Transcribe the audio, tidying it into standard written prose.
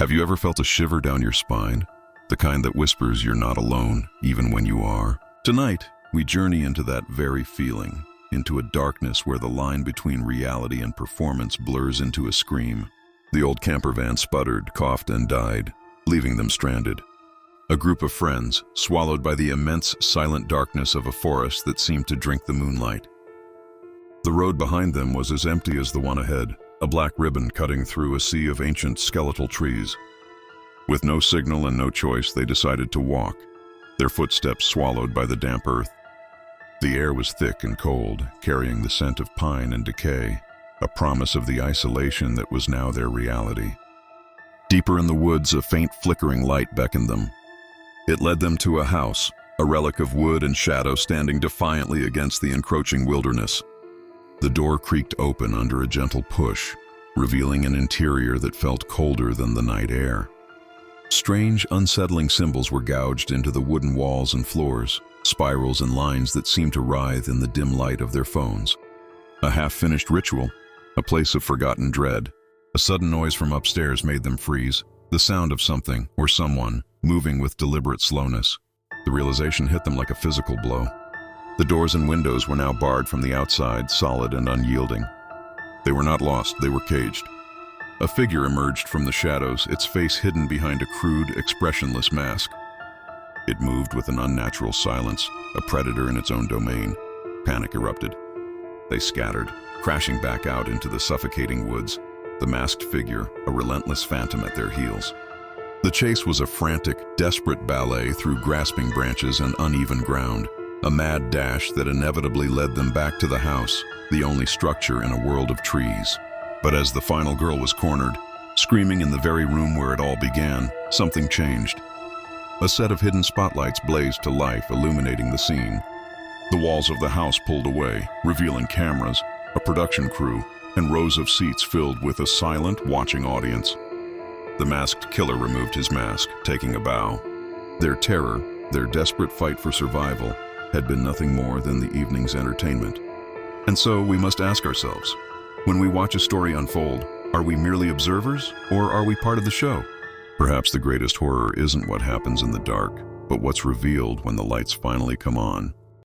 Have you ever felt a shiver down your spine? The kind that whispers you're not alone, even when you are. Tonight, we journey into that very feeling, into a darkness where the line between reality and performance blurs into a scream. The old camper van sputtered, coughed, and died, leaving them stranded. A group of friends, swallowed by the immense, silent darkness of a forest that seemed to drink the moonlight. The road behind them was as empty as the one ahead, a black ribbon cutting through a sea of ancient skeletal trees. With no signal and no choice, they decided to walk, their footsteps swallowed by the damp earth. The air was thick and cold, carrying the scent of pine and decay, a promise of the isolation that was now their reality. Deeper in the woods, a faint flickering light beckoned them. It led them to a house, a relic of wood and shadow standing defiantly against the encroaching wilderness. The door creaked open under a gentle push, revealing an interior that felt colder than the night air. Strange, unsettling symbols were gouged into the wooden walls and floors, spirals and lines that seemed to writhe in the dim light of their phones. A half-finished ritual, a place of forgotten dread. A sudden noise from upstairs made them freeze, the sound of something, or someone, moving with deliberate slowness. The realization hit them like a physical blow. The doors and windows were now barred from the outside, solid and unyielding. They were not lost, they were caged. A figure emerged from the shadows, its face hidden behind a crude, expressionless mask. It moved with an unnatural silence, a predator in its own domain. Panic erupted. They scattered, crashing back out into the suffocating woods, the masked figure, a relentless phantom at their heels. The chase was a frantic, desperate ballet through grasping branches and uneven ground, a mad dash that inevitably led them back to the house, the only structure in a world of trees. But as the final girl was cornered, screaming in the very room where it all began, something changed. A set of hidden spotlights blazed to life, illuminating the scene. The walls of the house pulled away, revealing cameras, a production crew, and rows of seats filled with a silent, watching audience. The masked killer removed his mask, taking a bow. Their terror, their desperate fight for survival, had been nothing more than the evening's entertainment. And so we must ask ourselves, when we watch a story unfold, are we merely observers, or are we part of the show? Perhaps the greatest horror isn't what happens in the dark, but what's revealed when the lights finally come on.